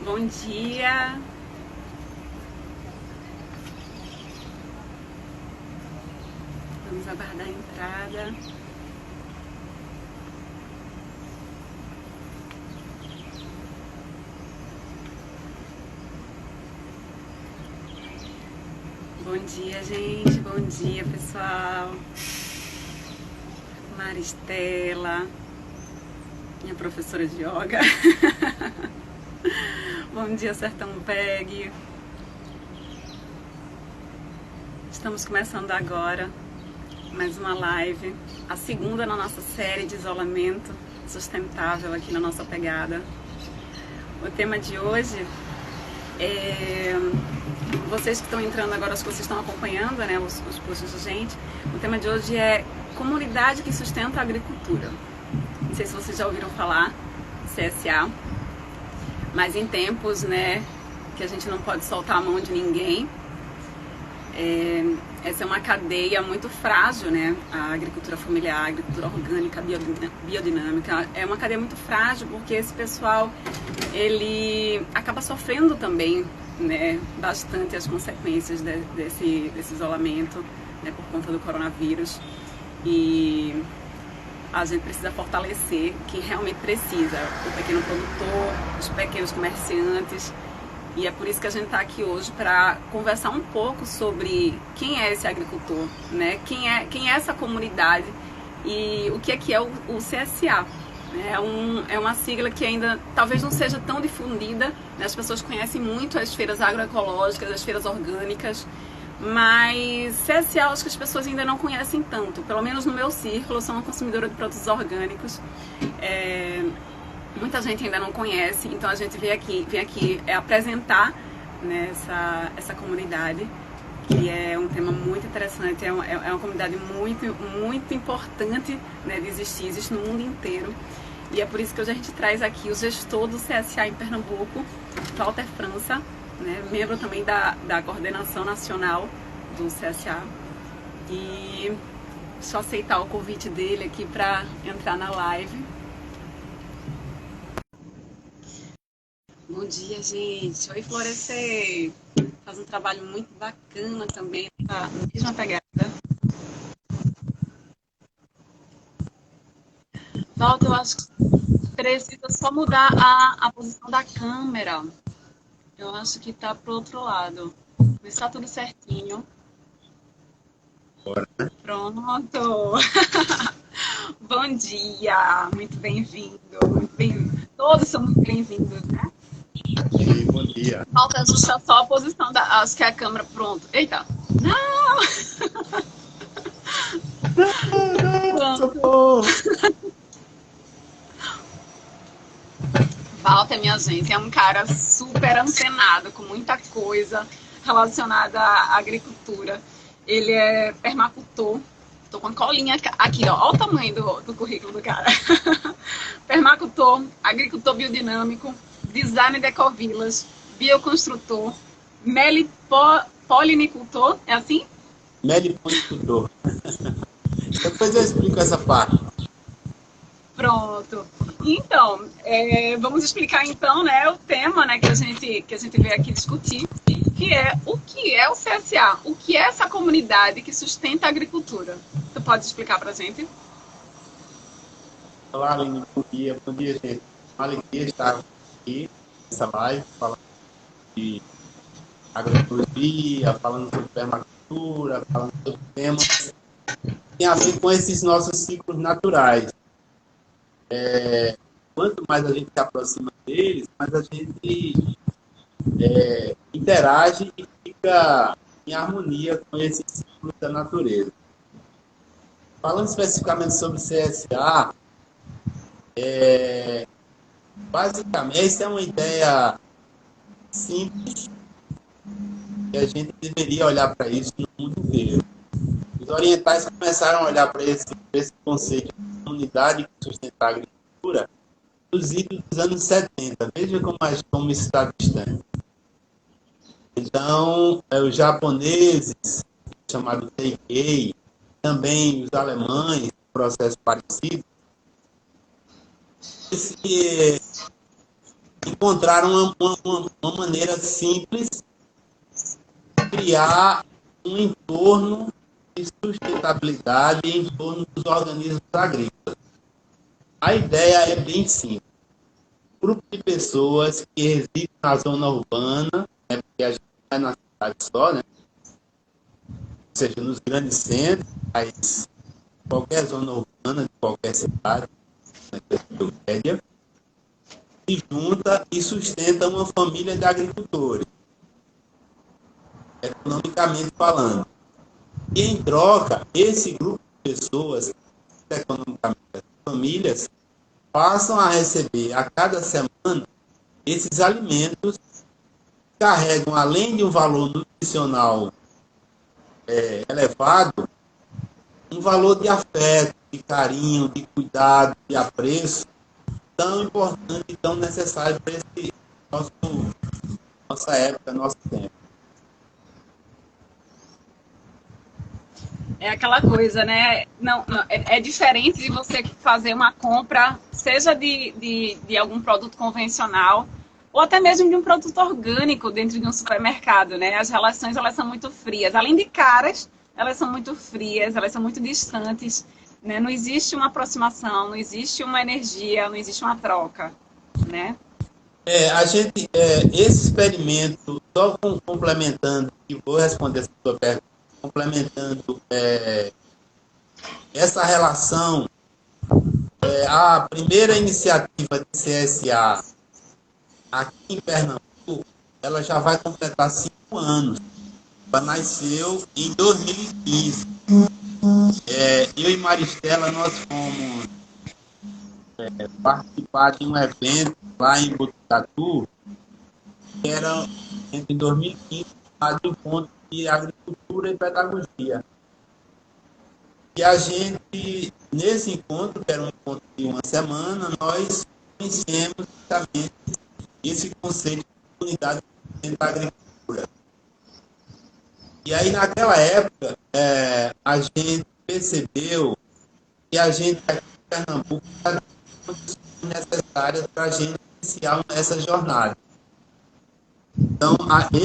Bom dia. Vamos aguardar a entrada. Bom dia, gente. Bom dia, pessoal. Maristela, minha professora de yoga. Bom dia, Sertão Peg. Estamos começando agora mais uma live, a segunda na nossa série de isolamento sustentável aqui na nossa pegada. O tema de hoje é... Vocês que estão entrando agora, acho que vocês estão acompanhando, né, os posts de gente. O tema de hoje é comunidade que sustenta a agricultura. Não sei se vocês já ouviram falar, CSA, mas em tempos, né, que a gente não pode soltar a mão de ninguém, essa é uma cadeia muito frágil, né? A agricultura familiar, a agricultura orgânica, biodinâmica, é uma cadeia muito frágil porque esse pessoal, ele acaba sofrendo também, né, bastante as consequências desse isolamento, né, por conta do coronavírus. E a gente precisa fortalecer quem realmente precisa, o pequeno produtor, os pequenos comerciantes. E é por isso que a gente está aqui hoje para conversar um pouco sobre quem é esse agricultor, né? Quem é essa comunidade e o que é o CSA. É uma sigla que ainda talvez não seja tão difundida, né? As pessoas conhecem muito as feiras agroecológicas, as feiras orgânicas, mas CSA acho que as pessoas ainda não conhecem tanto, pelo menos no meu círculo. Eu sou uma consumidora de produtos orgânicos. Muita gente ainda não conhece, então a gente vem aqui apresentar, né, essa comunidade, que é um tema muito interessante, é uma comunidade muito importante, né, de existir, existe no mundo inteiro. E é por isso que hoje a gente traz aqui o gestor do CSA em Pernambuco, Walter França, né, membro também da coordenação nacional do CSA. E só aceitar o convite dele aqui para entrar na live. Bom dia, gente. Oi, Florescer. Faz um trabalho muito bacana também, na mesma pegada. Volta, eu acho que precisa só mudar a posição da câmera. Eu acho que tá pro outro lado. Mas tá tudo certinho. Bora. Pronto. Bom dia. Muito bem-vindo. Muito bem-vindo. Todos são muito bem-vindos, né? Bom dia. Falta ajustar só a posição da... Acho que é a câmera. Pronto. Eita. Não! Não, socorro! Walter, minha gente, é um cara super antenado, com muita coisa relacionada à agricultura. Ele é permacultor. Tô com a colinha aqui, ó. Olha o tamanho do currículo do cara. Permacultor, agricultor biodinâmico, designer de ecovilas, bioconstrutor, melipolinicultor, é assim? Meliponicultor. Depois eu explico essa parte. Pronto. Então, vamos explicar então, né, o tema, né, que a gente veio aqui discutir, que é o CSA, o que é essa comunidade que sustenta a agricultura. Tu pode explicar pra gente? Olá, Aline, bom dia, gente. Uma alegria estar aqui nessa live, falando de agroecologia, falando sobre permacultura, falando sobre temas que tem a ver com esses nossos ciclos naturais. Quanto mais a gente se aproxima deles, mais a gente interage e fica em harmonia com esses ciclos da natureza. Falando especificamente sobre CSA, basicamente, essa é uma ideia simples e a gente deveria olhar para isso no mundo inteiro. Os orientais começaram a olhar para esse conceito de comunidade que sustenta a agricultura nos idos dos anos 70. Veja como isso está distante. Então, os japoneses, chamado Teikei, também os alemães, processo parecido, encontraram uma maneira simples de criar um entorno de sustentabilidade em torno dos organismos agrícolas. A ideia é bem simples. Um grupo de pessoas que residem na zona urbana, né, porque a gente não é na cidade só, né, ou seja, nos grandes centros, mas qualquer zona urbana de qualquer cidade, média, se junta e sustenta uma família de agricultores, economicamente falando. E em troca, esse grupo de pessoas, economicamente, famílias, passam a receber a cada semana esses alimentos que carregam, além de um valor nutricional elevado, um valor de afeto, de carinho, de cuidado, de apreço, tão importante e tão necessário para esse nossa época, nosso tempo. É aquela coisa, né? É diferente de você fazer uma compra, seja de algum produto convencional, ou até mesmo de um produto orgânico dentro de um supermercado, né? As relações, elas são muito frias. Além de caras, elas são muito frias, elas são muito distantes, né? Não existe uma aproximação, não existe uma energia, não existe uma troca, né? Esse experimento, só complementando, e vou responder essa sua pergunta, complementando essa relação, a primeira iniciativa de CSA aqui em Pernambuco, ela já vai completar 5 anos. Ela nasceu em 2015. Eu e Maristela, nós fomos participar de um evento lá em Botucatu, que era em 2015, do ponto de agricultura e pedagogia. E a gente, nesse encontro, que era um encontro de uma semana, nós conhecemos justamente esse conceito de unidade da agricultura. E aí, naquela época, a gente percebeu que a gente aqui em Pernambuco tinha condições necessárias para a gente iniciar essa jornada. Então,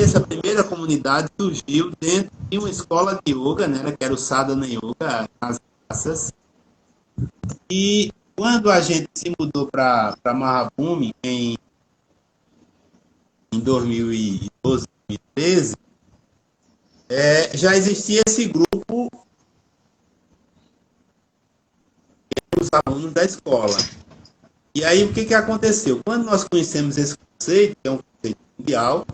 essa primeira comunidade surgiu dentro de uma escola de yoga, né, que era o Sadhana Yoga, nas graças. E quando a gente se mudou para Mahabhumi em 2012, 2013, já existia esse grupo dos alunos da escola. E aí, o que aconteceu? Quando nós conhecemos esse conceito, que é um conceito mundial,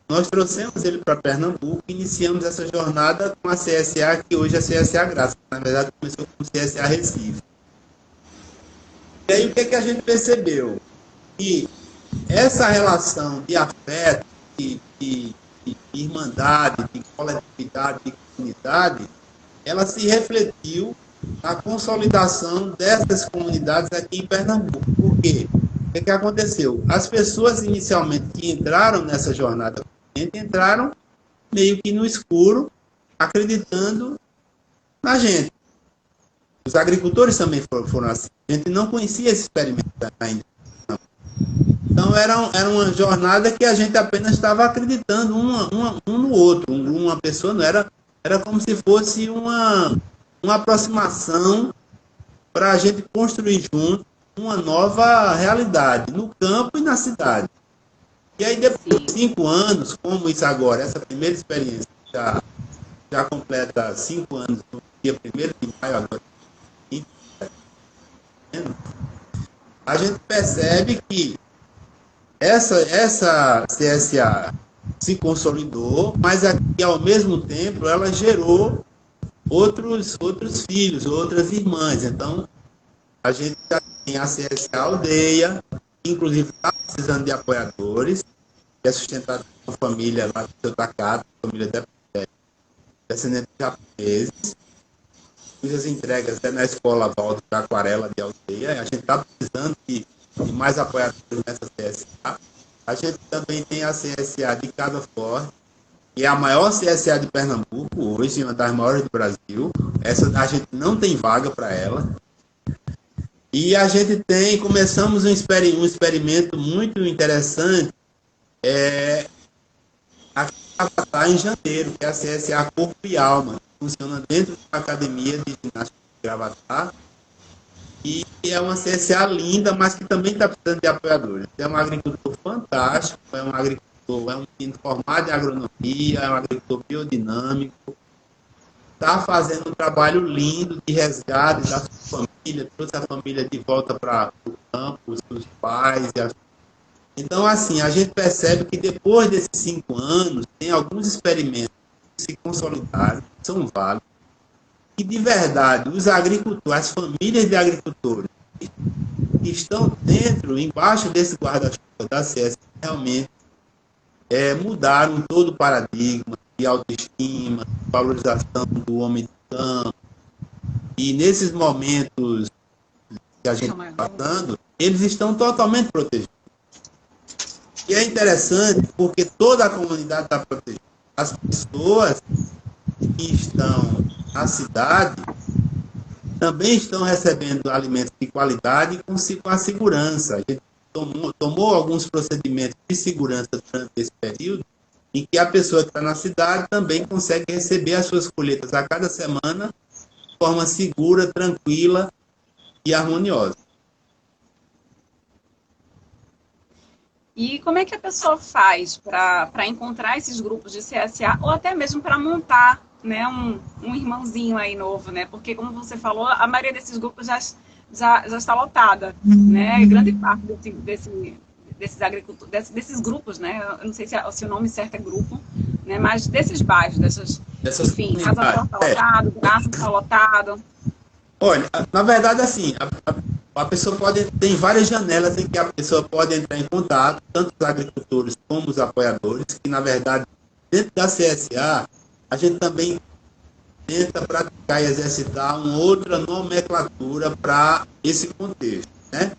nós trouxemos ele para Pernambuco e iniciamos essa jornada com a CSA, que hoje é a CSA Graça. Na verdade, começou com o CSA Recife. E aí, o que a gente percebeu? Que essa relação de afeto, de irmandade, de coletividade, de comunidade, ela se refletiu na consolidação dessas comunidades aqui em Pernambuco. Por quê? O que aconteceu? As pessoas inicialmente que entraram nessa jornada entraram meio que no escuro, acreditando na gente. Os agricultores também foram assim. A gente não conhecia esse experimento ainda. Então era uma jornada que a gente apenas estava acreditando um no outro. Uma pessoa não era como se fosse uma aproximação para a gente construir junto uma nova realidade no campo e na cidade. E aí depois de 5 anos, como isso agora, essa primeira experiência já completa 5 anos no dia 1º de maio agora, a gente percebe que essa CSA se consolidou, mas aqui ao mesmo tempo ela gerou outros filhos, outras irmãs. Então, a gente já tem a CSA Aldeia, que inclusive está precisando de apoiadores, que é sustentada por uma família lá de seu Takata, família descendente de japoneses, cujas entregas na escola Valdo da Aquarela de Aldeia. A gente está precisando de mais apoiadores nessa CSA. A gente também tem a CSA de Casa Forte, que é a maior CSA de Pernambuco hoje, uma das maiores do Brasil. Essa a gente não tem vaga para ela. E a gente começamos um experimento muito interessante, aqui em Avatar, em janeiro, que é a CSA Corpo e Alma, que funciona dentro da Academia de Ginástica de Avatar. E é uma CSA linda, mas que também está precisando de apoiadores. É um agricultor fantástico, é um menino formado em agronomia, é um agricultor biodinâmico, está fazendo um trabalho lindo de resgate da sua família, trouxe a família de volta para o campo, os seus pais. Então, assim, a gente percebe que depois desses 5 anos, tem alguns experimentos que se consolidaram, que são válidos, e de verdade, os agricultores, as famílias de agricultores que estão embaixo desse guarda-chuva da CS, realmente mudaram todo o paradigma de autoestima, de valorização do homem de campo. E nesses momentos que a gente está passando, eles estão totalmente protegidos. E é interessante porque toda a comunidade está protegida. As pessoas que estão na cidade também estão recebendo alimentos de qualidade com a segurança. A gente tomou alguns procedimentos de segurança durante esse período em que a pessoa que está na cidade também consegue receber as suas colheitas a cada semana de forma segura, tranquila e harmoniosa. E como é que a pessoa faz para encontrar esses grupos de CSA ou até mesmo para montar, né, um irmãozinho aí novo, né? Porque, como você falou, a maioria desses grupos já está lotada, né? Grande parte desses agricultores, desses grupos, né? Eu não sei se o nome certo é grupo, né? Mas desses bairros, enfim, Casa Forte está lotado, Graça está lotado. Olha, na verdade, assim, a pessoa tem várias janelas em que a pessoa pode entrar em contato, tanto os agricultores como os apoiadores, que, na verdade, dentro da CSA, a gente também tenta praticar e exercitar uma outra nomenclatura para esse contexto, né?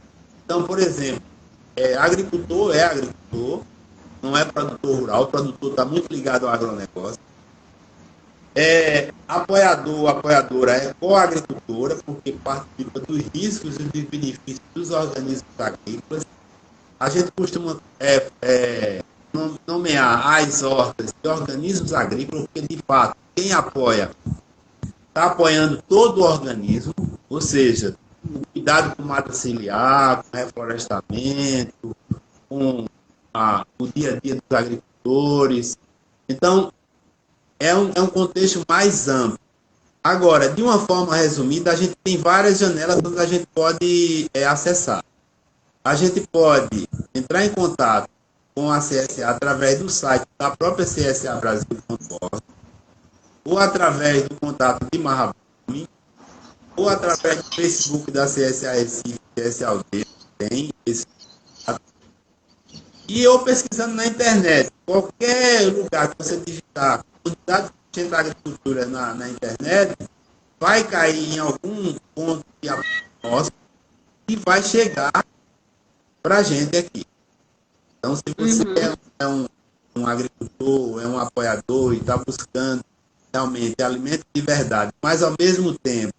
Então, por exemplo, agricultor é agricultor, não é produtor rural, o produtor está muito ligado ao agronegócio. Apoiadora é coagricultora, porque participa dos riscos e dos benefícios dos organismos agrícolas. A gente costuma nomear as hortas de organismos agrícolas, porque, de fato, quem apoia está apoiando todo o organismo, ou seja, o cuidado com mata ciliar, com reflorestamento, com o dia a dia dos agricultores. Então, é um contexto mais amplo. Agora, de uma forma resumida, a gente tem várias janelas onde a gente pode acessar. A gente pode entrar em contato com a CSA através do site da própria CSAbrasil.org, ou através do contato de Marrabumi, ou através do Facebook da CSA Recife, CSA Aldeia, tem esse. E eu pesquisando na internet, qualquer lugar que você digitar quantidade de agricultura na internet, vai cair em algum ponto de aposta e vai chegar para a gente aqui. Então, se você é um agricultor, é um apoiador e está buscando realmente alimento de verdade, mas ao mesmo tempo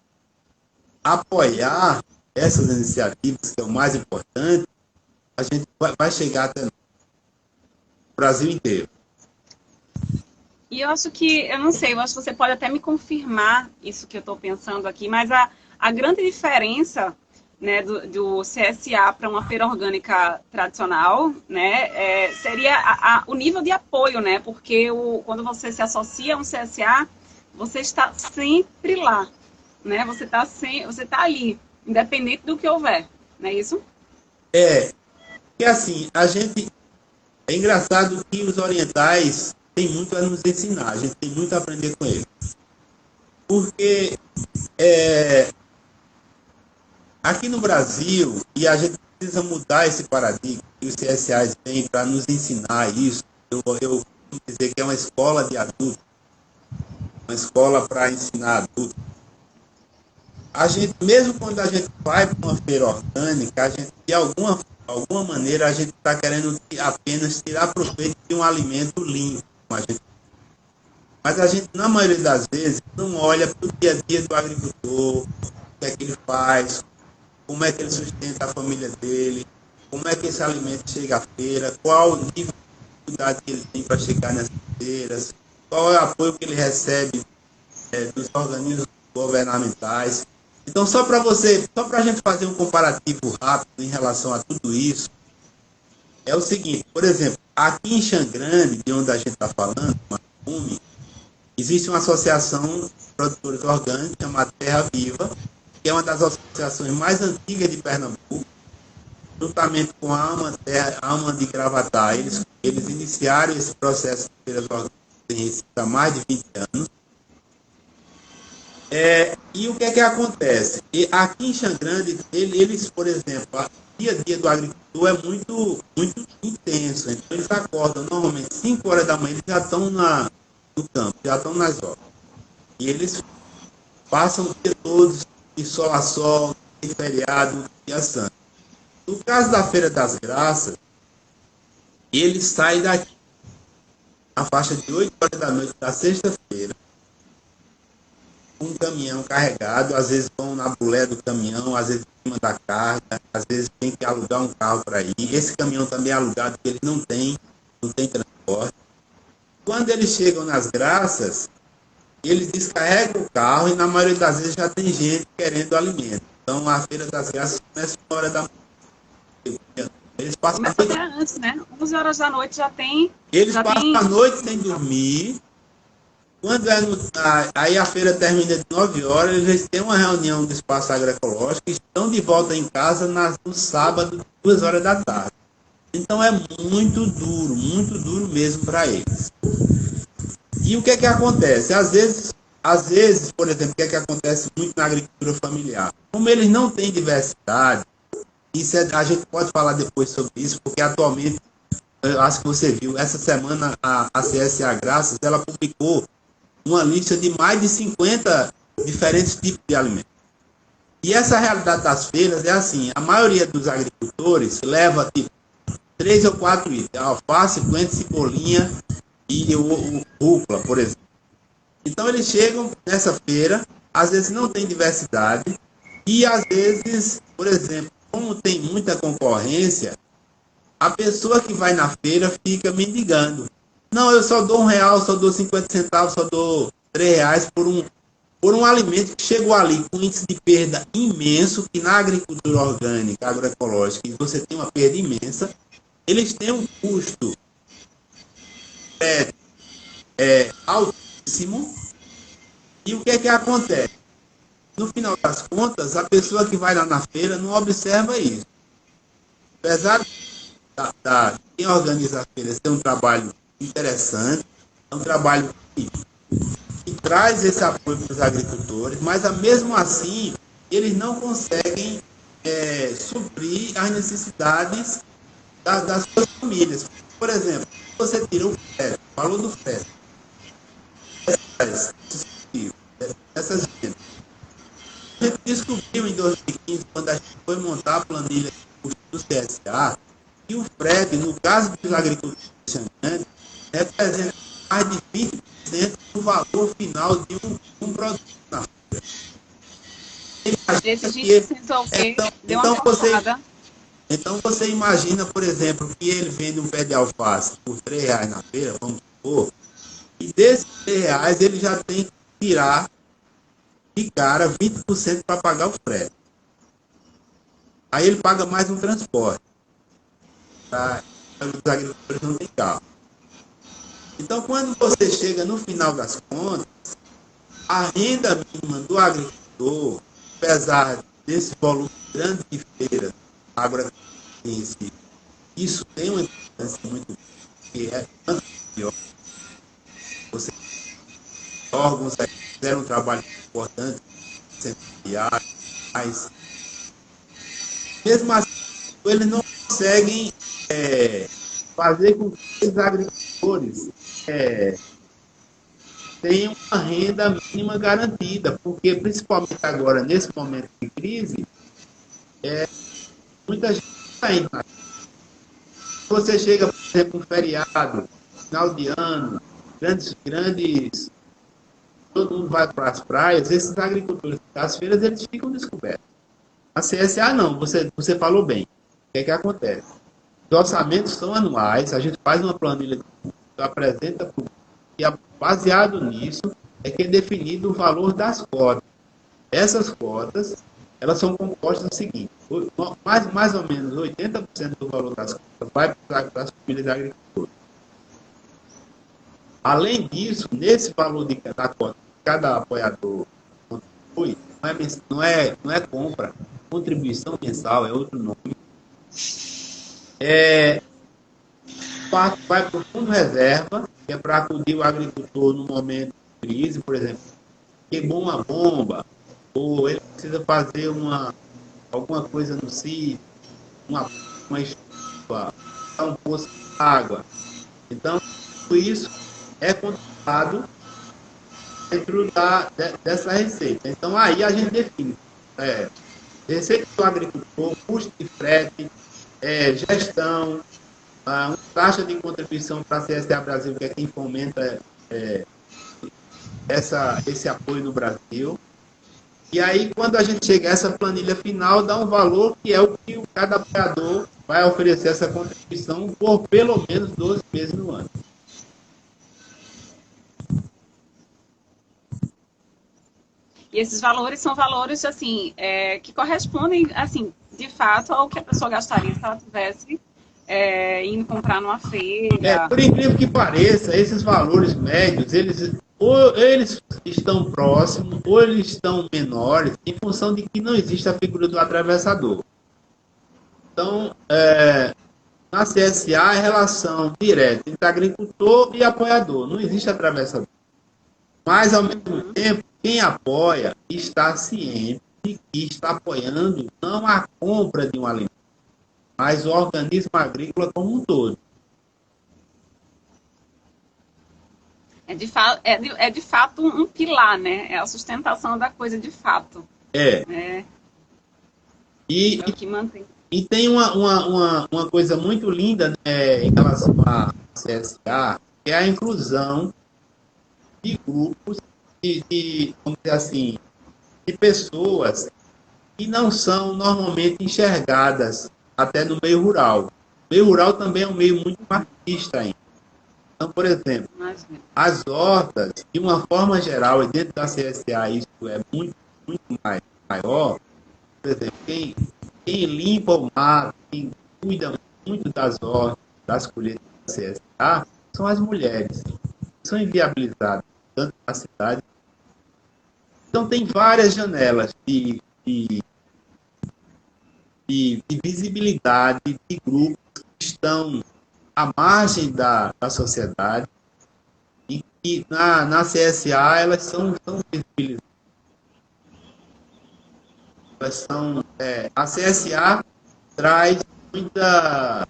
apoiar essas iniciativas, que é o mais importante, a gente vai chegar até o Brasil inteiro. E eu acho que, eu não sei, eu acho que você pode até me confirmar isso que eu estou pensando aqui, mas a grande diferença, né, do CSA para uma feira orgânica tradicional, né, seria o nível de apoio, né, porque quando você se associa a um CSA, você está sempre lá, né, você tá ali, independente do que houver, não é isso? Porque assim, é engraçado que os orientais têm muito a nos ensinar, a gente tem muito a aprender com eles. Porque aqui no Brasil, e a gente precisa mudar esse paradigma, que os CSAs vêm para nos ensinar isso, eu costumo dizer que é uma escola de adultos, uma escola para ensinar adultos. A gente, mesmo quando a gente vai para uma feira orgânica, a gente, de alguma maneira, a gente está querendo apenas tirar proveito de um alimento limpo. Mas a gente, na maioria das vezes, não olha para o dia a dia do agricultor, o que é que ele faz, como é que ele sustenta a família dele, como é que esse alimento chega à feira, qual o nível de dificuldade que ele tem para chegar nessas feiras, qual é o apoio que ele recebe dos organismos governamentais. Então, só para a gente fazer um comparativo rápido em relação a tudo isso, é o seguinte, por exemplo, aqui em Xangrande, de onde a gente está falando, Macume, existe uma associação de produtores orgânicos chamada Terra Viva, que é uma das associações mais antigas de Pernambuco, juntamente com a AMA de Gravatá. Eles iniciaram esse processo de feiras orgânicas há mais de 20 anos. E o que é que acontece? E aqui em Xangrande, eles, por exemplo, o dia a dia do agricultor é muito, muito intenso. Então, eles acordam normalmente 5 horas da manhã, eles já estão no campo, já estão nas obras. E eles passam o dia todo de sol a sol, de feriado, dia santo. No caso da Feira das Graças, eles saem daqui na faixa de 8 horas da noite da sexta-feira, um caminhão carregado, às vezes vão na bulé do caminhão, às vezes em cima da carga, às vezes tem que alugar um carro para ir. Esse caminhão também é alugado, porque eles não têm transporte. Quando eles chegam nas Graças, eles descarregam o carro e na maioria das vezes já tem gente querendo alimento. Então a Feira das Graças começa uma hora da manhã. Eles passam Começa até antes, né? 11 horas da noite já tem... Eles passam a noite sem dormir. Quando aí a feira termina de 9 horas, eles têm uma reunião do espaço agroecológico e estão de volta em casa no sábado, 2 horas da tarde. Então é muito duro mesmo para eles. E o que é que acontece? Às vezes, por exemplo, o que é que acontece muito na agricultura familiar? Como eles não têm diversidade, a gente pode falar depois sobre isso, porque atualmente, eu acho que você viu, essa semana a CSA Graças, ela publicou uma lista de mais de 50 diferentes tipos de alimentos. E essa realidade das feiras é assim, a maioria dos agricultores leva tipo 3 ou 4 itens, alface, coentro, cebolinha e o rúcula, por exemplo. Então eles chegam nessa feira, às vezes não tem diversidade e às vezes, por exemplo, como tem muita concorrência, a pessoa que vai na feira fica mendigando. Não, eu só dou R$1, só dou 50 centavos, só dou R$3 por um alimento que chegou ali com índice de perda imenso, que na agricultura orgânica, agroecológica, você tem uma perda imensa. Eles têm um custo altíssimo. E o que é que acontece? No final das contas, a pessoa que vai lá na feira não observa isso. Apesar de quem organiza a feira ter um trabalho interessante, é um trabalho que traz esse apoio para os agricultores, mas mesmo assim eles não conseguem suprir as necessidades das suas famílias. Por exemplo, você tira o frete, falou do frete, essas vendas. A gente descobriu em 2015, quando a gente foi montar a planilha do CSA, que o frete, no caso dos agricultores Xangrande, representa mais de 20% do valor final de um produto na feira. Esse 20% é o quê? Deu uma calçada. Então você imagina, por exemplo, que ele vende um pé de alface por R$3 na feira, vamos supor, e desses R$3 ele já tem que tirar de cara 20% para pagar o frete. Aí ele paga mais um transporte. Tá? Os agricultores não têm carro. Então, quando você chega no final das contas, a renda mínima do agricultor, apesar desse volume grande de feiras agroecológicas, isso tem uma importância muito grande, que é tanto pior. Você órgãos fizeram um trabalho importante, mas mesmo assim, eles não conseguem fazer com que os agricultores tenham uma renda mínima garantida, porque principalmente agora, nesse momento de crise, muita gente está indo. Você chega, por exemplo, um feriado, final de ano, grandes, todo mundo vai para as praias, esses agricultores das feiras, eles ficam descobertos. A CSA não, você falou bem. O que é que acontece? Os orçamentos são anuais, a gente faz uma planilha, apresenta para o e baseado nisso é que é definido o valor das cotas. Essas cotas, elas são compostas do seguinte, mais ou menos 80% do valor das cotas vai para as famílias agricultores. Além disso, nesse valor da cota, cada apoiador contribui, não é compra, contribuição mensal é outro nome. Parte vai para o fundo reserva, que é para acudir o agricultor no momento de crise, por exemplo, queimou uma bomba, ou ele precisa fazer alguma coisa no sítio, uma estufa, um poço de água. Então, tudo isso é controlado dentro dessa receita. Então, aí a gente define receita do agricultor, custo de frete, gestão, uma taxa de contribuição para a CSA Brasil, que é quem fomenta esse apoio no Brasil. E aí, quando a gente chega a essa planilha final, dá um valor que é o que cada apoiador vai oferecer essa contribuição por pelo menos 12 meses no ano. E esses valores são valores, assim, que correspondem, assim, de fato, ao que a pessoa gastaria se ela tivesse indo comprar numa feira. Por incrível que pareça, esses valores médios, ou eles estão próximos, ou eles estão menores, em função de que não existe a figura do atravessador. Então, na CSA, a relação direta entre agricultor e apoiador, não existe atravessador. Mas, ao mesmo tempo, quem apoia está ciente de que está apoiando não a compra de um alimento, mas o organismo agrícola como um todo. É de fato um pilar, né? É a sustentação da coisa de fato. É o que mantém. E tem uma coisa muito linda, né, em relação à CSA, que é a inclusão de grupos vamos dizer assim, de pessoas que não são normalmente enxergadas até no meio rural. O meio rural também é um meio muito marxista ainda. Então, por exemplo, as hortas, de uma forma geral, e dentro da CSA isso é muito, muito maior, por exemplo, quem limpa o mato, quem cuida muito das hortas, das colheitas da CSA, são as mulheres. São inviabilizadas, tanto na cidade. Então, tem várias janelas de visibilidade de grupos que estão à margem da sociedade e que na CSA elas são visibilizadas. A CSA traz muita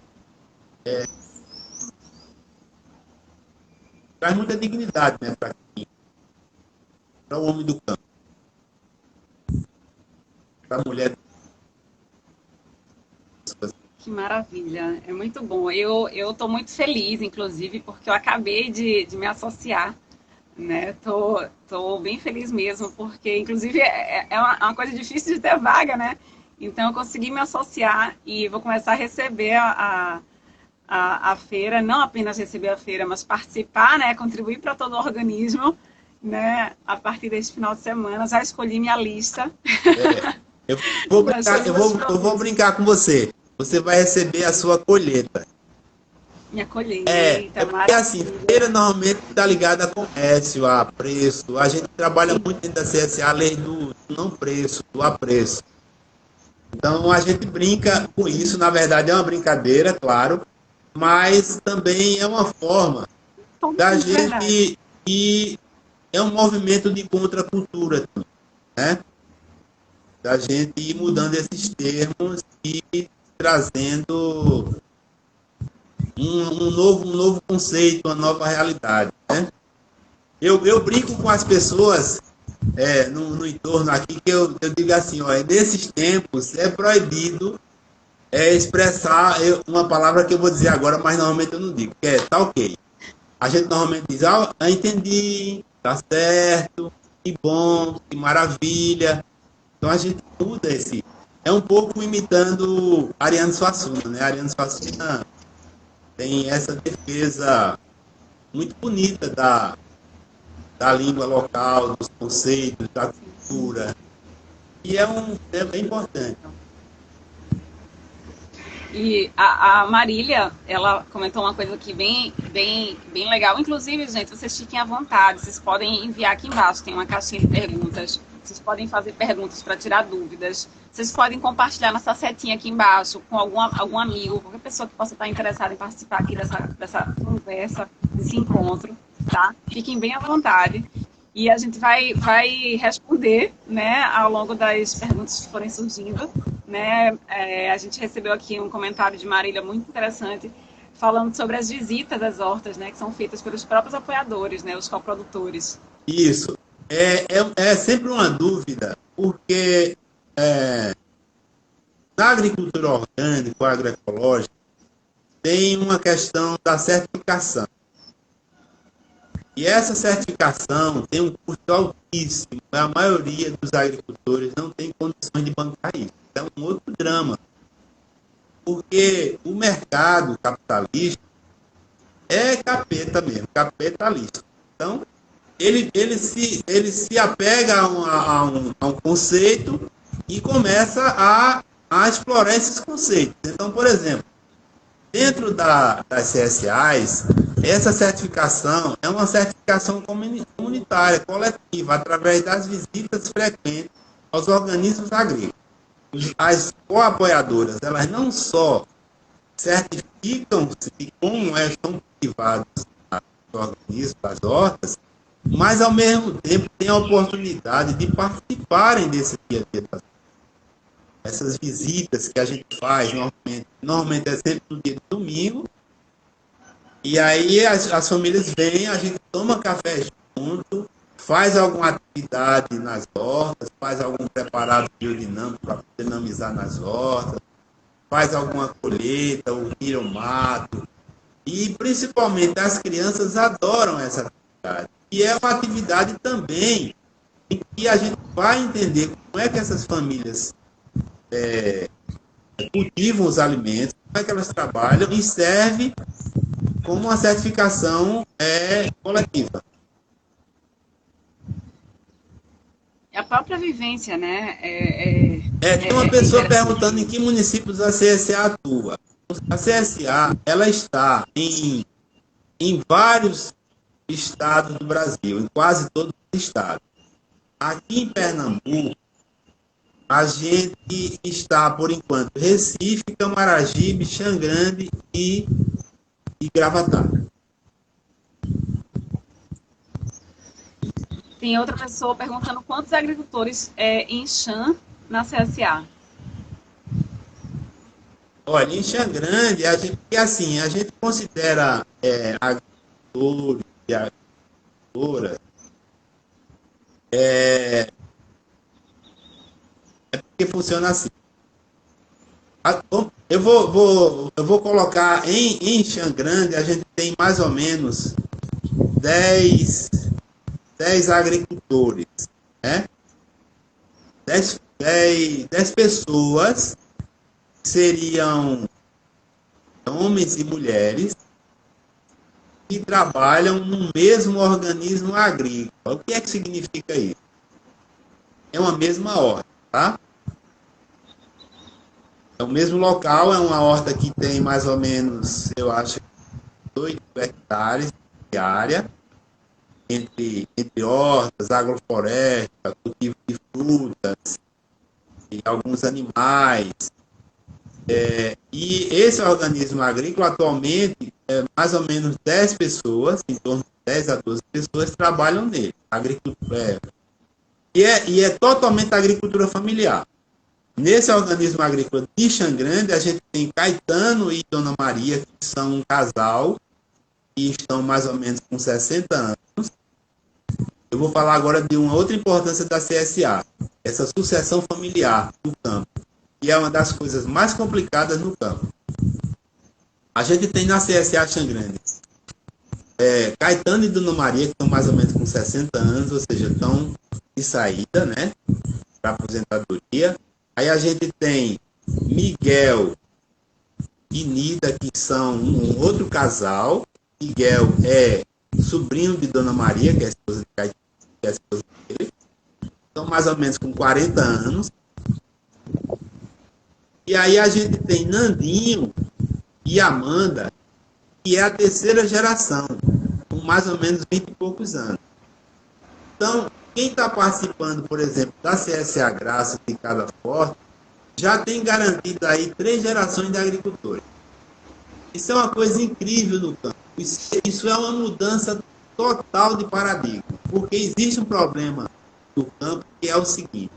dignidade, né, para o homem do campo, para a mulher. Que maravilha, é muito bom. Eu estou muito feliz, inclusive, porque eu acabei de me associar, né? Tô bem feliz mesmo, porque, inclusive, é uma coisa difícil de ter vaga, né? Então, eu consegui me associar e vou começar a receber a feira, não apenas receber a feira, mas participar, né? Contribuir para todo o organismo, né? A partir deste final de semana, já escolhi minha lista. Eu vou brincar com você. Você vai receber a sua colheita. Minha colheita, porque assim, feira normalmente está ligada a comércio, a preço. A gente trabalha muito dentro da CSA, a lei do não preço, do apreço. Então a gente brinca com isso, na verdade é uma brincadeira, claro, mas também é uma forma da gente e é um movimento de contracultura, né? Da gente ir mudando esses termos e trazendo um novo conceito, uma nova realidade, né? Eu brinco com as pessoas no entorno aqui, que eu digo assim, nesses tempos é proibido expressar uma palavra que eu vou dizer agora, mas normalmente eu não digo, que tá ok. A gente normalmente diz, entendi, tá certo, que bom, que maravilha. Então a gente muda esse é um pouco imitando Ariano Suassuna, né? Ariano Suassuna tem essa defesa muito bonita da língua local, dos conceitos, da cultura, e é bem importante. E a Marília, ela comentou uma coisa aqui bem legal. Inclusive, gente, vocês fiquem à vontade, vocês podem enviar aqui embaixo, tem uma caixinha de perguntas. Vocês podem fazer perguntas para tirar dúvidas. Vocês podem compartilhar nessa setinha aqui embaixo com algum amigo, qualquer pessoa que possa estar interessada em participar aqui dessa conversa, desse encontro, tá? Fiquem bem à vontade. E a gente vai responder, né, ao longo das perguntas que forem surgindo. Né? A gente recebeu aqui um comentário de Marília muito interessante, falando sobre as visitas às hortas, né, que são feitas pelos próprios apoiadores, né, os coprodutores. Isso. É sempre uma dúvida, porque na agricultura orgânica ou agroecológica tem uma questão da certificação. E essa certificação tem um custo altíssimo. A maioria dos agricultores não tem condições de bancar isso. É um outro drama. Porque o mercado capitalista é capeta mesmo, capitalista. Então, ele se apega a um conceito e começa a explorar esses conceitos. Então, por exemplo, dentro das CSAs, essa certificação é uma certificação comunitária, coletiva, através das visitas frequentes aos organismos agrícolas. As coapoiadoras, elas não só certificam-se como são cultivados os organismos, as hortas, mas ao mesmo tempo têm a oportunidade de participarem desse dia a dia. Essas visitas que a gente faz, normalmente é sempre no dia de domingo, e aí as famílias vêm, a gente toma café junto, faz alguma atividade nas hortas, faz algum preparado biodinâmico para dinamizar nas hortas, faz alguma colheita, ou tira o mato. E principalmente as crianças adoram essa atividade. E é uma atividade também em que a gente vai entender como é que essas famílias cultivam os alimentos, como é que elas trabalham e serve como uma certificação coletiva. É a própria vivência, né? Tem uma pessoa perguntando em que municípios a CSA atua. A CSA, ela está em vários estados do Brasil, em quase todos os estados. Aqui em Pernambuco, a gente está, por enquanto, Recife, Camaragibe, Xangrande e Gravatá. Tem outra pessoa perguntando quantos agricultores em Xan na CSA. Olha, em Xangrande, a gente considera agricultores e agricultoras porque funciona assim. Eu vou colocar em Xangrande, a gente tem mais ou menos 10 agricultores, né? 10 pessoas que seriam homens e mulheres que trabalham no mesmo organismo agrícola. O que é que significa isso? É uma mesma horta, tá? É o mesmo local, é uma horta que tem mais ou menos, eu acho, 8 hectares de área, entre hortas, agrofloresta, cultivo de frutas e alguns animais. E esse organismo agrícola, atualmente, mais ou menos 10 pessoas, em torno de 10 a 12 pessoas, trabalham nele. E é totalmente agricultura familiar. Nesse organismo agrícola de Xangrande, a gente tem Caetano e Dona Maria, que são um casal, e estão mais ou menos com 60 anos. Eu vou falar agora de uma outra importância da CSA, essa sucessão familiar no campo, que é uma das coisas mais complicadas no campo. A gente tem na CSA Xangrande Caetano e Dona Maria, que estão mais ou menos com 60 anos, ou seja, estão de saída, né, para aposentadoria. Aí a gente tem Miguel e Nida, que são um outro casal. Miguel é sobrinho de Dona Maria, que é a esposa de Caetano, que é a esposa dele. São mais ou menos com 40 anos. E aí a gente tem Nandinho e Amanda, que é a terceira geração, com mais ou menos 20 e poucos anos. Então, quem está participando, por exemplo, da CSA Graça de Casa Forte, já tem garantido aí 3 gerações de agricultores. Isso é uma coisa incrível no campo. Isso é uma mudança total de paradigma, porque existe um problema no campo que é o seguinte: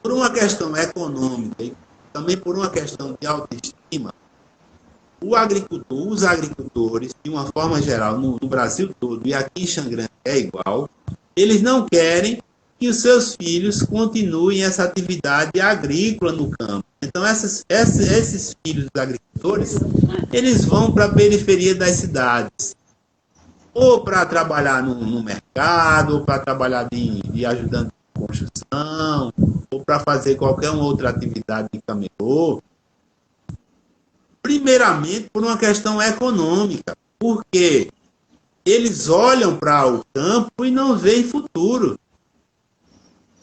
por uma questão econômica e também por uma questão de autoestima, os agricultores, de uma forma geral, no Brasil todo, e aqui em Xangrande é igual, eles não querem que os seus filhos continuem essa atividade agrícola no campo. Então, esses filhos dos agricultores, eles vão para a periferia das cidades, ou para trabalhar no mercado, ou para trabalhar de ajudante de construção, ou para fazer qualquer outra atividade de camelô. Primeiramente, por uma questão econômica, porque eles olham para o campo e não veem futuro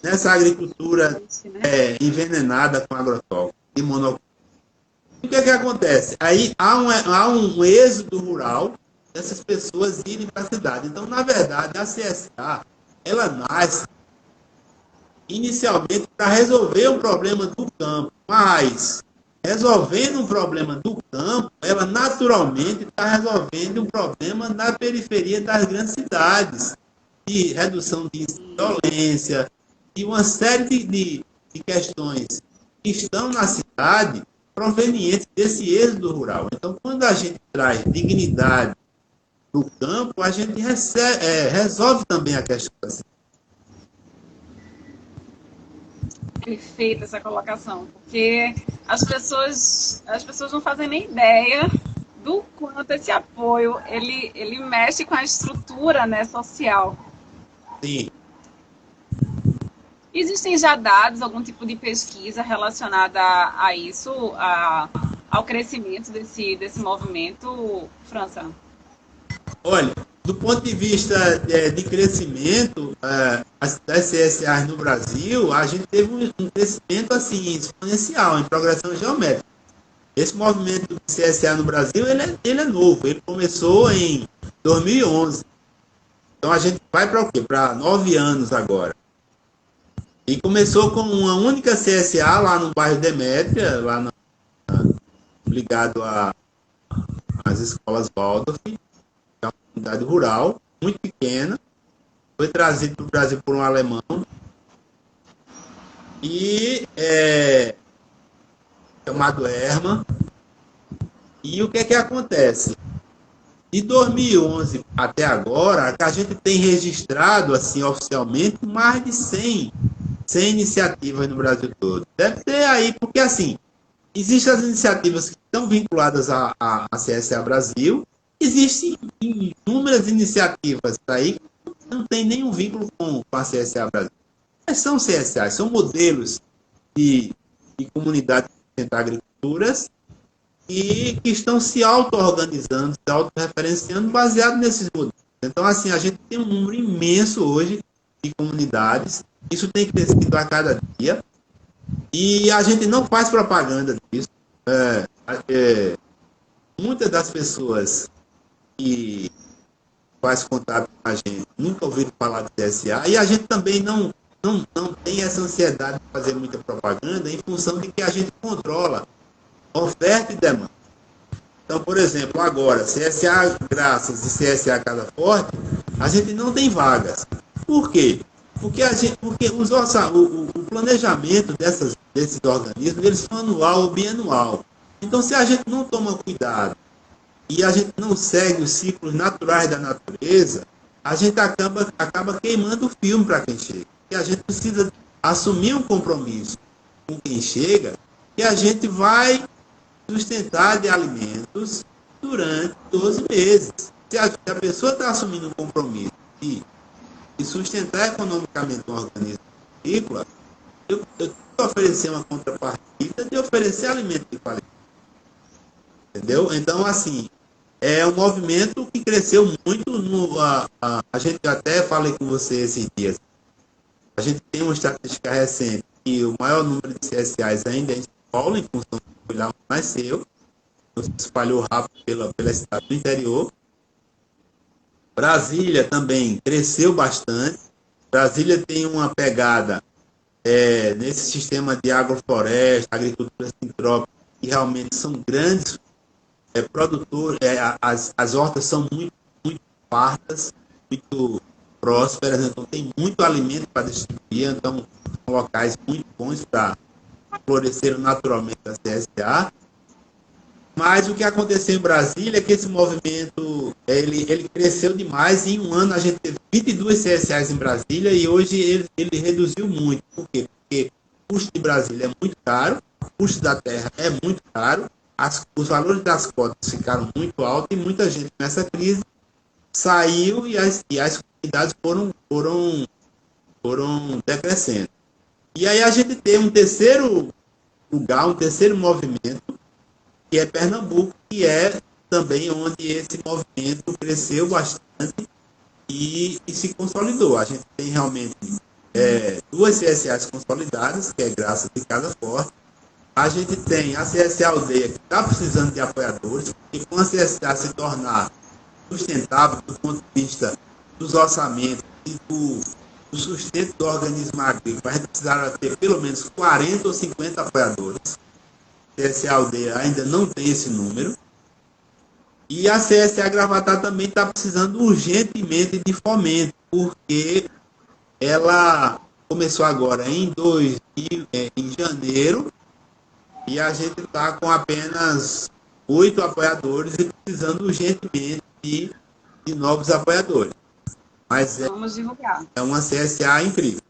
nessa agricultura envenenada com agrotóxico e monoclonal. O que é que acontece? Aí há um êxodo rural dessas pessoas irem para a cidade. Então, na verdade, a CSA, ela nasce inicialmente para resolver um problema do campo, mas resolvendo um problema do campo, ela naturalmente está resolvendo um problema na periferia das grandes cidades, de redução de violência, e uma série de questões que estão na cidade provenientes desse êxodo rural. Então, quando a gente traz dignidade no campo, a gente resolve também a questão da cidade. Perfeita essa colocação, porque as pessoas não fazem nem ideia do quanto esse apoio ele mexe com a estrutura, né, social. Sim. Existem já dados, algum tipo de pesquisa relacionada a isso, ao crescimento desse movimento, França? Olha, do ponto de vista de crescimento, das CSAs no Brasil, a gente teve um crescimento assim, exponencial, em progressão geométrica. Esse movimento do CSA no Brasil, ele é novo, ele começou em 2011. Então a gente vai para o quê? Para 9 anos agora. E começou com uma única CSA lá no bairro Demétria, ligado às escolas Waldorf, que é uma comunidade rural, muito pequena. Foi trazido para o Brasil por um alemão. E chamado Hermann. E o que é que acontece? De 2011 até agora, a gente tem registrado, assim, oficialmente, mais de 100 iniciativas no Brasil todo. Deve ter aí, porque assim, existem as iniciativas que estão vinculadas à CSA Brasil, existem inúmeras iniciativas aí que não tem nenhum vínculo com a CSA Brasil. Mas são CSAs, são modelos de comunidades de agriculturas e que estão se auto-organizando, se auto-referenciando baseado nesses modelos. Então, assim, a gente tem um número imenso hoje de comunidades. Isso tem crescido a cada dia e a gente não faz propaganda disso. Muitas das pessoas que fazem contato com a gente nunca ouviram falar de CSA e a gente também não tem essa ansiedade de fazer muita propaganda em função de que a gente controla oferta e demanda. Então, por exemplo, agora, CSA Graças e CSA Casa Forte, a gente não tem vagas. Por quê? Porque o planejamento desses organismos, eles são anual ou bianual. Então, se a gente não toma cuidado e a gente não segue os ciclos naturais da natureza, a gente acaba queimando o filme para quem chega. E a gente precisa assumir um compromisso com quem chega que a gente vai sustentar de alimentos durante 12 meses. Se a pessoa está assumindo um compromisso e sustentar economicamente um organismo agrícola, oferecer uma contrapartida de oferecer alimento de qualidade. Entendeu? Então, assim, é um movimento que cresceu muito. A gente até falei com você esses dias. A gente tem uma estatística recente que o maior número de CSAs ainda é em São Paulo, em função do lá onde nasceu, se espalhou rápido pela cidade do interior. Brasília também cresceu bastante. Brasília tem uma pegada nesse sistema de agrofloresta, agricultura sintrópica, que realmente são grandes produtores. As hortas são muito, muito fartas, muito prósperas, então tem muito alimento para distribuir, então são locais muito bons para florescer naturalmente a CSA. Mas o que aconteceu em Brasília é que esse movimento ele cresceu demais. Em um ano a gente teve 22 CSAs em Brasília e hoje ele reduziu muito. Por quê? Porque o custo de Brasília é muito caro, o custo da terra é muito caro, os valores das cotas ficaram muito altos e muita gente nessa crise saiu e as comunidades foram decrescendo. E aí a gente tem um terceiro lugar, um terceiro movimento, que é Pernambuco, que é também onde esse movimento cresceu bastante e se consolidou. A gente tem realmente duas CSAs consolidadas, que é Graça de Casa Forte. A gente tem a CSA Aldeia, que está precisando de apoiadores, e com a CSA se tornar sustentável do ponto de vista dos orçamentos e do sustento do organismo agrícola, a gente precisará ter pelo menos 40 ou 50 apoiadores. CSA Aldeia ainda não tem esse número. E a CSA Gravatar também está precisando urgentemente de fomento, porque ela começou agora em janeiro, e a gente está com apenas 8 apoiadores e precisando urgentemente de novos apoiadores. Mas vamos divulgar. É uma CSA incrível.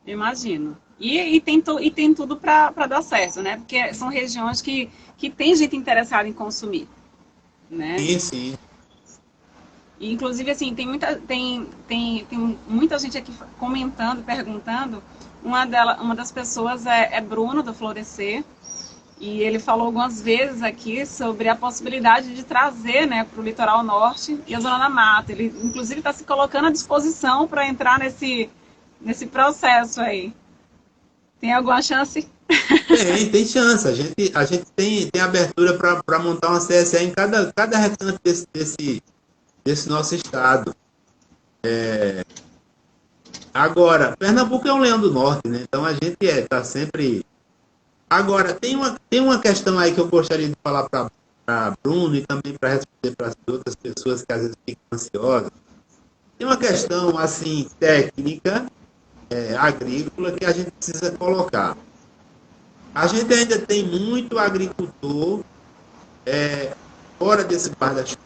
Imagino. E tem tudo para dar certo, né? Porque são regiões que tem gente interessada em consumir, né? Sim, sim. E, inclusive, assim, tem muita gente aqui comentando, perguntando. Uma das pessoas é Bruno, do Florescer, e ele falou algumas vezes aqui sobre a possibilidade de trazer, né, para o litoral norte e a Zona da Mata. Ele, inclusive, está se colocando à disposição para entrar nesse processo aí. Tem alguma chance? Tem chance. A gente tem abertura para montar uma CSA em cada recanto desse nosso estado. Agora, Pernambuco é um leão do norte, né? Então a gente está sempre... Agora, tem uma questão aí que eu gostaria de falar para Bruno e também para responder para as outras pessoas que às vezes ficam ansiosas. Tem uma questão, assim, técnica, agrícola, que a gente precisa colocar. A gente ainda tem muito agricultor fora desse guarda-chuva.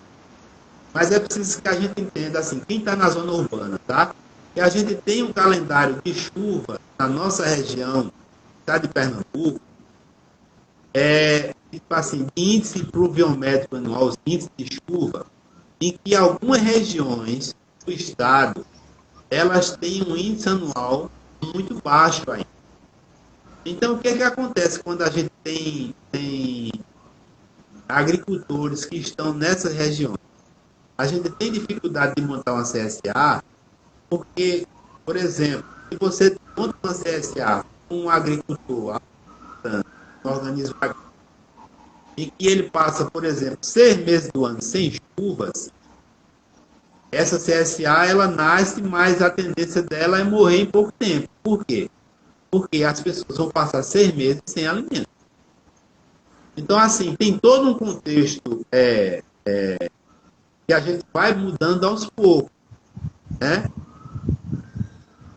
Mas é preciso que a gente entenda, assim, quem está na zona urbana, tá? Que a gente tem um calendário de chuva na nossa região, tá, de Pernambuco, tipo assim, índice pluviométrico anual, os índices de chuva, em que algumas regiões do estado, elas têm um índice anual muito baixo ainda. Então, o que acontece quando a gente tem agricultores que estão nessas regiões? A gente tem dificuldade de montar uma CSA, porque, por exemplo, se você monta uma CSA com um agricultor, um organismo agrícola, e que ele passa, por exemplo, 6 meses do ano sem chuvas, essa CSA, ela nasce, mas a tendência dela é morrer em pouco tempo. Por quê? Porque as pessoas vão passar 6 meses sem alimento. Então, assim, tem todo um contexto que a gente vai mudando aos poucos, né?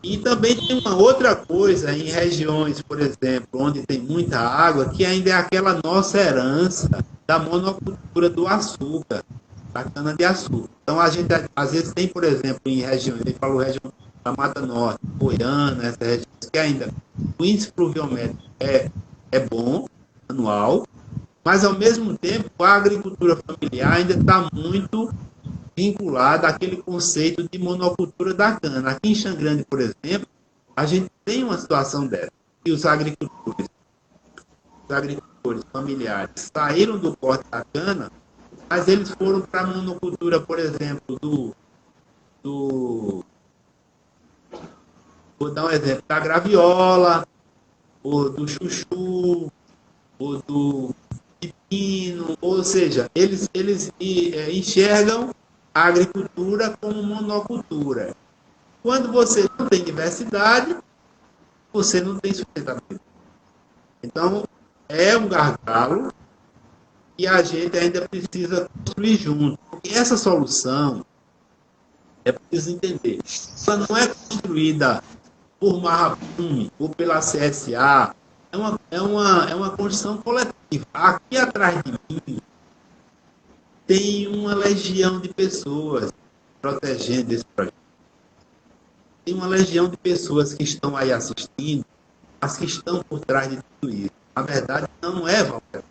E também tem uma outra coisa em regiões, por exemplo, onde tem muita água, que ainda é aquela nossa herança da monocultura do açúcar, da cana-de-açúcar. Então, a gente, às vezes, tem, por exemplo, em regiões, a gente falou região da Mata Norte, Goiânia, essas regiões, que ainda o índice pluviométrico é bom, anual, mas, ao mesmo tempo, a agricultura familiar ainda está muito vinculada àquele conceito de monocultura da cana. Aqui em Xangrande, por exemplo, a gente tem uma situação dessa. que os agricultores familiares saíram do corte da cana, mas eles foram para a monocultura, por exemplo, vou dar um exemplo, da graviola, ou do chuchu, ou do pepino, ou seja, eles enxergam a agricultura como monocultura. Quando você não tem diversidade, você não tem sustentabilidade. Então, é um gargalo e a gente ainda precisa construir junto. Porque essa solução, é preciso entender, ela não é construída por Marrabum ou pela CSA, é uma construção coletiva. Aqui atrás de mim tem uma legião de pessoas protegendo esse projeto. Tem uma legião de pessoas que estão aí assistindo, as que estão por trás de tudo isso. Na verdade, não é, Walter,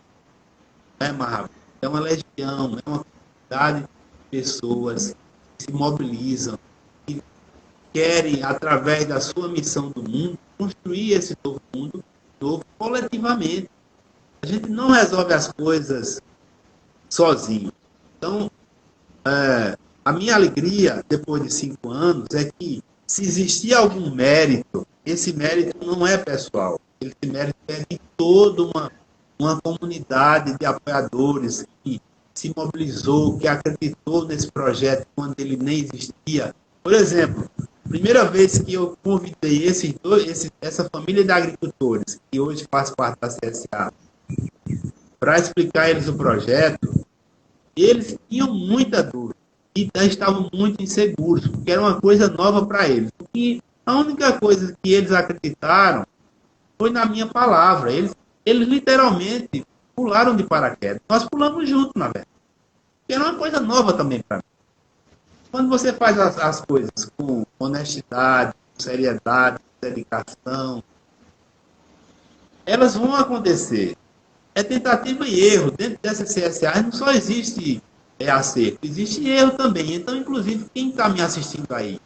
não é Marrabum, é uma legião, é uma comunidade de pessoas que se mobilizam, que querem, através da sua missão do mundo, construir esse novo mundo novo coletivamente. A gente não resolve as coisas sozinho. Então, a minha alegria, depois de 5 anos, é que, se existir algum mérito, esse mérito não é pessoal. Esse mérito é de toda uma comunidade de apoiadores que se mobilizou, que acreditou nesse projeto quando ele nem existia. Por exemplo, primeira vez que eu convidei essa família de agricultores, que hoje faz parte da CSA, para explicar a eles o projeto, eles tinham muita dúvida e estavam muito inseguros, porque era uma coisa nova para eles. E a única coisa que eles acreditaram foi na minha palavra. Eles literalmente pularam de paraquedas. Nós pulamos juntos, na verdade. Porque era uma coisa nova também para mim. Quando você faz as coisas com honestidade, com seriedade, com dedicação, elas vão acontecer. É tentativa e erro. Dentro dessa CSA não só existe acerto, existe erro também. Então, inclusive, quem está me assistindo aí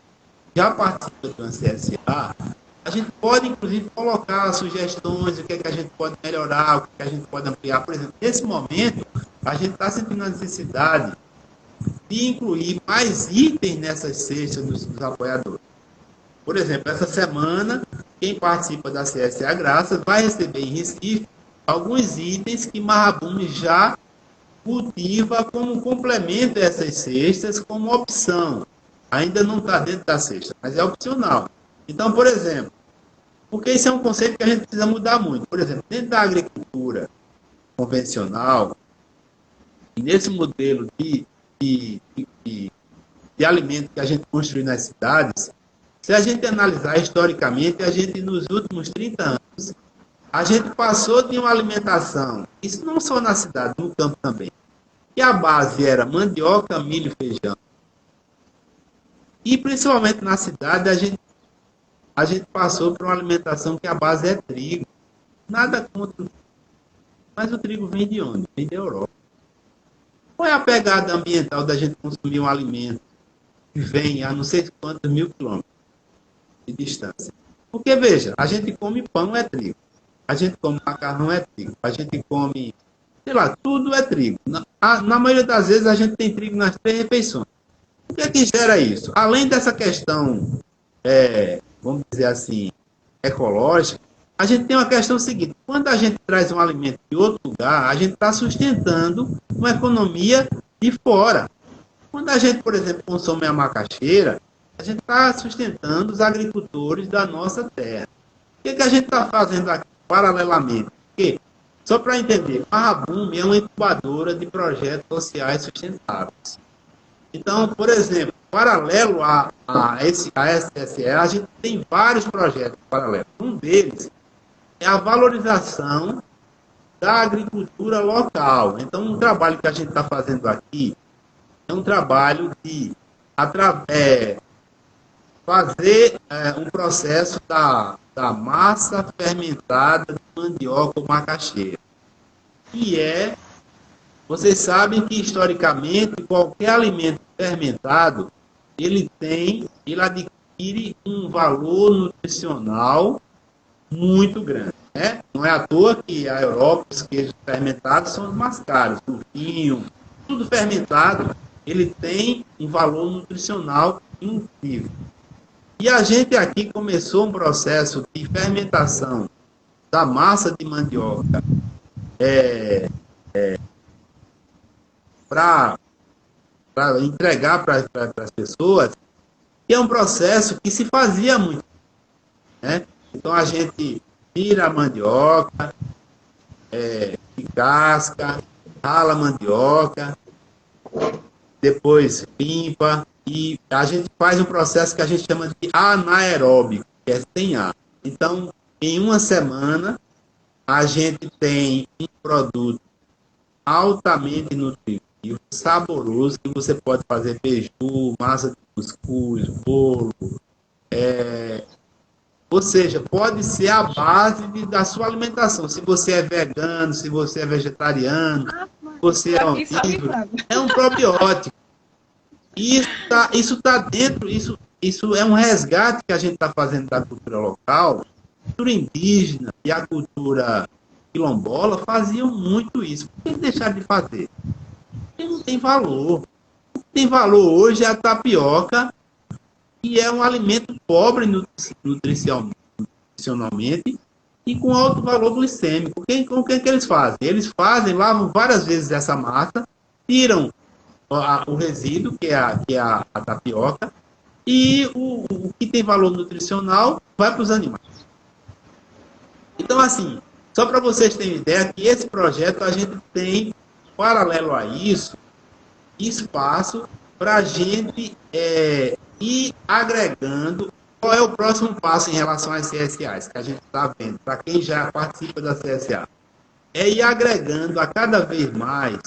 já participa de uma CSA, a gente pode, inclusive, colocar sugestões, o que é que a gente pode melhorar, o que é que a gente pode ampliar. Por exemplo, nesse momento, a gente está sentindo a necessidade de incluir mais itens nessas cestas dos apoiadores. Por exemplo, essa semana, quem participa da CSA Graças vai receber em Recife alguns itens que Marrabum já cultiva como complemento a essas cestas, como opção. Ainda não está dentro da cesta, mas é opcional. Então, por exemplo, porque isso é um conceito que a gente precisa mudar muito. Por exemplo, dentro da agricultura convencional, e nesse modelo de alimento que a gente construiu nas cidades, se a gente analisar historicamente, a gente, nos últimos 30 anos, a gente passou de uma alimentação, isso não só na cidade, no campo também, que a base era mandioca, milho e feijão. E principalmente na cidade, a gente passou por uma alimentação que a base é trigo. Nada contra. Mas o trigo vem de onde? Vem da Europa. Qual é a pegada ambiental da gente consumir um alimento que vem a não sei quantos mil quilômetros de distância? Porque, veja, a gente come pão, é trigo. A gente come macarrão, é trigo. A gente come, sei lá, tudo é trigo. Na maioria das vezes, a gente tem trigo nas 3 refeições. O que é que gera isso? Além dessa questão, vamos dizer assim, ecológica, a gente tem uma questão seguinte: quando a gente traz um alimento de outro lugar, a gente está sustentando uma economia de fora. Quando a gente, por exemplo, consome a macaxeira, a gente está sustentando os agricultores da nossa terra. O que a gente está fazendo aqui paralelamente? Porque, só para entender, a Marrabum é uma incubadora de projetos sociais sustentáveis. Então, por exemplo, paralelo a SSE, a gente tem vários projetos paralelos. Um deles é a valorização da agricultura local. Então, o trabalho que a gente está fazendo aqui é um trabalho de fazer um processo da massa fermentada de mandioca ou macaxeira. Que vocês sabem que, historicamente, qualquer alimento fermentado, ele adquire um valor nutricional muito grande. Né? Não é à toa que a Europa, os queijos fermentados são os mais caros. O vinho, tudo fermentado, ele tem um valor nutricional incrível. E a gente aqui começou um processo de fermentação da massa de mandioca para entregar para as pessoas, que é um processo que se fazia muito. Né? Então a gente tira a mandioca, descasca, rala a mandioca, depois limpa e a gente faz um processo que a gente chama de anaeróbico, que é sem ar. Então, em uma semana, a gente tem um produto altamente nutritivo, saboroso, que você pode fazer beiju, massa de cuscuz, bolo, ou seja, pode ser a base da sua alimentação. Se você é vegano, se você é vegetariano, se você é onívoro, é um probiótico. Isso tá dentro, isso é um resgate que a gente está fazendo da cultura local. A cultura indígena e a cultura quilombola faziam muito isso. Por que deixar de fazer? Porque não tem valor. O que tem valor hoje é a tapioca, que é um alimento pobre nutricionalmente e com alto valor glicêmico. O que eles fazem? Eles lavam várias vezes essa massa, tiram o resíduo, que é a tapioca, e o que tem valor nutricional vai para os animais. Então, assim, só para vocês terem ideia que esse projeto a gente tem, paralelo a isso, espaço para a gente ir agregando. Qual é o próximo passo em relação às CSAs que a gente está vendo, para quem já participa da CSA? É ir agregando a cada vez mais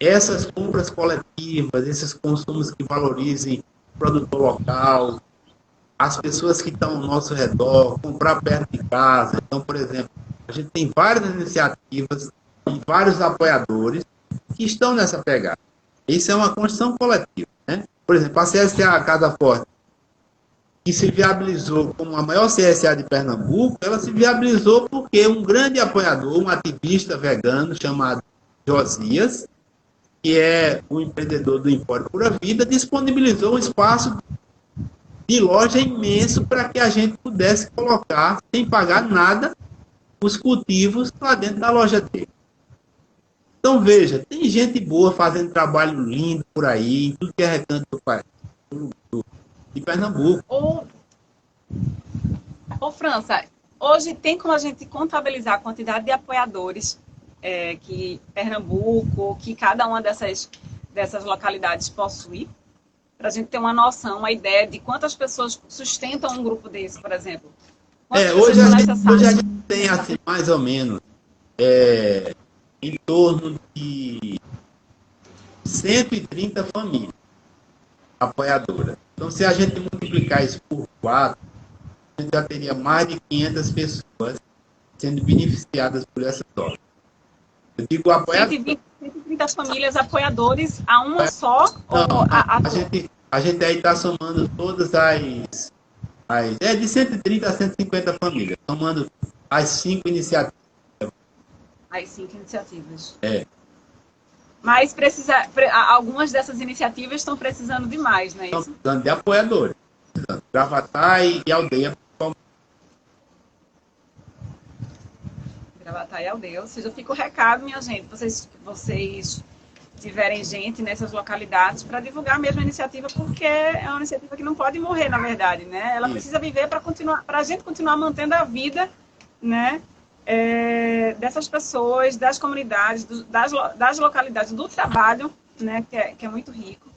essas compras coletivas, esses consumos que valorizem o produtor local, as pessoas que estão ao nosso redor, comprar perto de casa. Então, por exemplo, a gente tem várias iniciativas e vários apoiadores que estão nessa pegada. Isso é uma construção coletiva. Né? Por exemplo, a CSA Casa Forte, que se viabilizou como a maior CSA de Pernambuco, ela se viabilizou porque um grande apoiador, um ativista vegano chamado Josias, que é um empreendedor do Empório Pura Vida, disponibilizou um espaço de loja imenso para que a gente pudesse colocar, sem pagar nada, os cultivos lá dentro da loja dele. Então, veja, tem gente boa fazendo trabalho lindo por aí, em tudo que é recanto do país, de Pernambuco. Ô França, hoje tem como a gente contabilizar a quantidade de apoiadores que Pernambuco, que cada uma dessas localidades possui? Para a gente ter uma noção, uma ideia de quantas pessoas sustentam um grupo desse, por exemplo. Hoje a gente tem, assim, mais ou menos, em torno de 130 famílias apoiadoras. Então, se a gente multiplicar isso por 4, a gente já teria mais de 500 pessoas sendo beneficiadas por essa obra. Eu digo apoiadores. 130 famílias apoiadores a uma só? Não, ou a gente aí está somando todas de 130 a 150 famílias, somando as 5 iniciativas. As 5 iniciativas. Mas algumas dessas iniciativas estão precisando de mais, não é isso? Estão precisando de apoiadores. Gravatá e Aldeia. Gravatá e Aldeia. Ou seja, fica o recado, minha gente, vocês tiverem gente nessas localidades para divulgar a mesma iniciativa, porque é uma iniciativa que não pode morrer, na verdade, né? Ela precisa viver para a gente continuar mantendo a vida, né? Dessas pessoas, das comunidades, das localidades, do trabalho, né? Que é muito rico.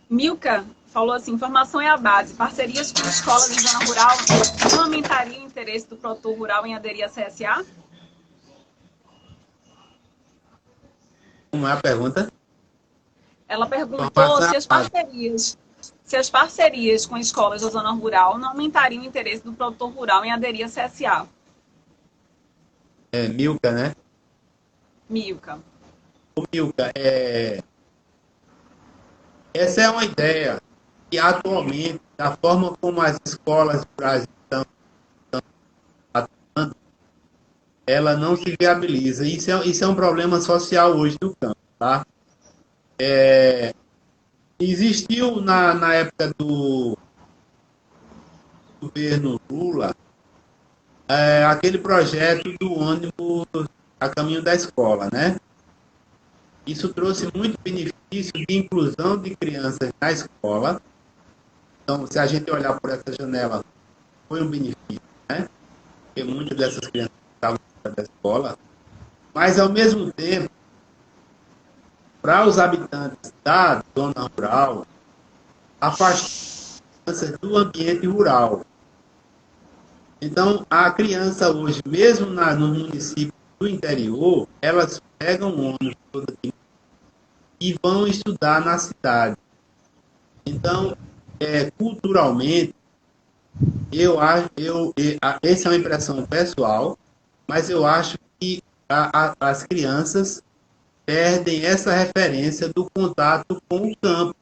Milka falou assim, informação é a base. Parcerias com escolas de zona rural não aumentariam o interesse do produtor rural em aderir à CSA? Como é a pergunta? Ela perguntou se as parcerias com escolas da zona rural não aumentariam o interesse do produtor rural em aderir à CSA. Milka, né? Milka. Milka, essa é uma ideia que atualmente, da forma como as escolas do Brasil estão atuando, ela não se viabiliza. Isso é um problema social hoje no campo, tá? Existiu na época do governo Lula aquele projeto do ônibus a caminho da escola, né? Isso trouxe muito benefício de inclusão de crianças na escola. Então, se a gente olhar por essa janela, foi um benefício, né? Porque muitas dessas crianças estavam fora da escola. Mas, ao mesmo tempo, para os habitantes da zona rural, afastar as crianças do ambiente rural. Então, a criança hoje, mesmo nos municípios do interior, elas pegam um ônibus todo dia e vão estudar na cidade. Então, culturalmente, essa é uma impressão pessoal, mas eu acho que as crianças perdem essa referência do contato com o campo,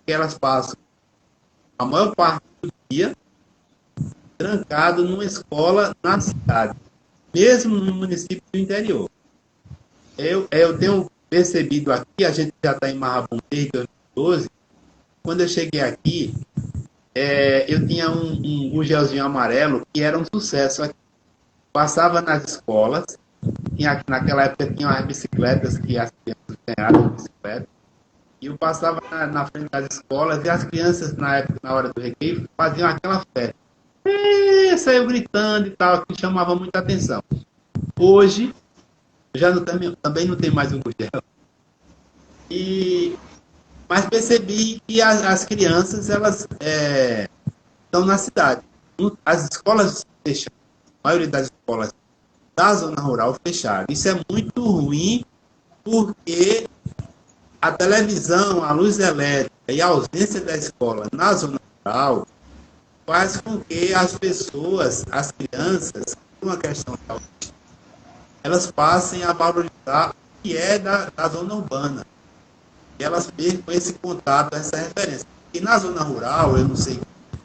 que elas passam a maior parte do dia trancado numa escola na cidade, mesmo no município do interior. Eu tenho percebido aqui, a gente já está em Marrabum desde 2012, quando eu cheguei aqui, eu tinha um bugelzinho amarelo que era um sucesso aqui. Passava nas escolas, naquela época tinha umas bicicletas que as crianças ganharam bicicleta, e eu passava na frente das escolas e as crianças, na hora do recreio, faziam aquela festa. Saiu gritando e tal, que chamava muita atenção. Hoje, também não tem mais um bugel. Mas percebi que as crianças, elas estão na cidade. As escolas fecharam, a maioria das escolas da zona rural fecharam. Isso é muito ruim, porque a televisão, a luz elétrica e a ausência da escola na zona rural faz com que as pessoas, as crianças, por uma questão de saúde, elas passem a valorizar o que é da zona urbana. E elas percam esse contato, essa referência. E na zona rural, eu não sei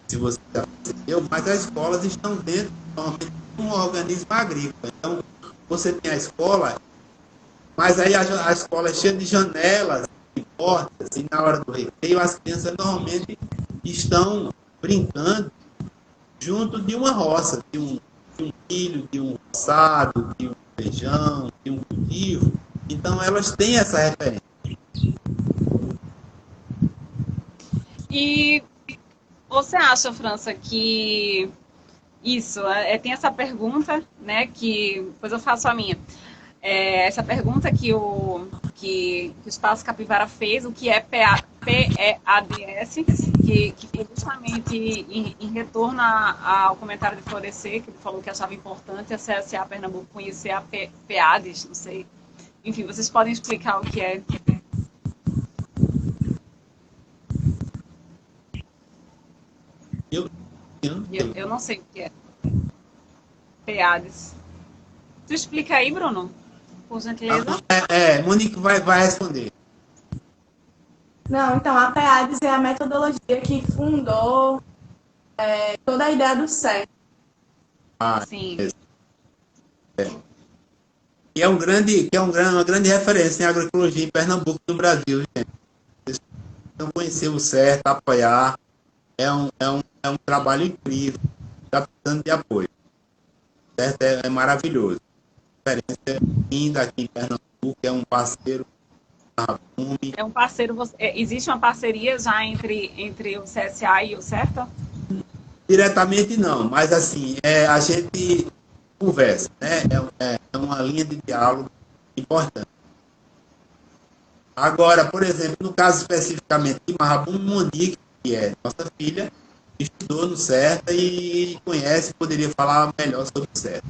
se você já percebeu, mas as escolas estão dentro de um organismo agrícola. Então, você tem a escola, mas aí a escola é cheia de janelas, de portas, e na hora do recreio as crianças normalmente estão brincando junto de uma roça, de um milho, de um roçado, de um feijão, de um cultivo. Então elas têm essa referência. E você acha, França, que isso, tem essa pergunta, né, que depois eu faço a minha. Essa pergunta que o Espaço Capivara fez, o que é PEADS, que foi justamente em retorno ao comentário de Florescer, que ele falou que achava importante a CSA Pernambuco conhecer a PEADS, não sei. Enfim, vocês podem explicar o que é? Eu não sei o que é. PEADS. Tu explica aí, Bruno? Por gentileza. Monique vai responder. Não, então, a PEADS é a metodologia que fundou toda a ideia do CEP. Sim. Que é uma grande referência em agroecologia em Pernambuco, no Brasil, gente. Vocês precisam conhecer o CERT, apoiar. É um trabalho incrível. Está precisando de apoio. O CERT é maravilhoso. Referência linda aqui em Pernambuco, é um parceiro. É um parceiro. Existe uma parceria já entre o CSA e o CERT? Diretamente não, mas assim, a gente conversa, né? É uma linha de diálogo importante. Agora, por exemplo, no caso especificamente de Marrabum, Monique, que é nossa filha, estudou no CERTA e conhece, poderia falar melhor sobre o CERTA.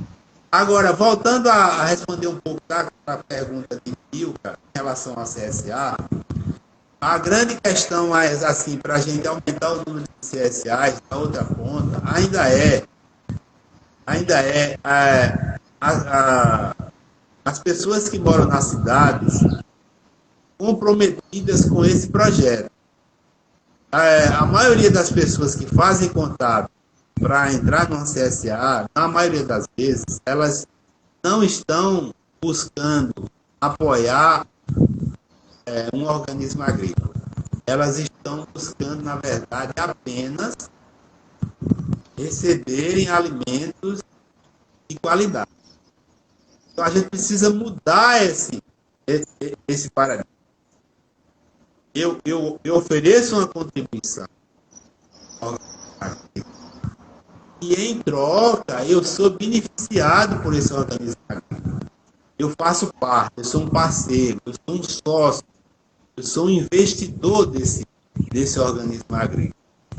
Agora, voltando a responder um pouco da pergunta de Milka em relação à CSA, a grande questão, assim, para a gente aumentar o número de CSAs, da outra ponta, ainda é as pessoas que moram nas cidades comprometidas com esse projeto. A maioria das pessoas que fazem contato para entrar no CSA, na maioria das vezes, elas não estão buscando apoiar um organismo agrícola. Elas estão buscando, na verdade, apenas receberem alimentos de qualidade. Então, a gente precisa mudar esse paradigma. Eu ofereço uma contribuição e, em troca, eu sou beneficiado por esse organismo agrícola. Eu faço parte, eu sou um parceiro, eu sou um sócio, eu sou um investidor desse organismo agrícola.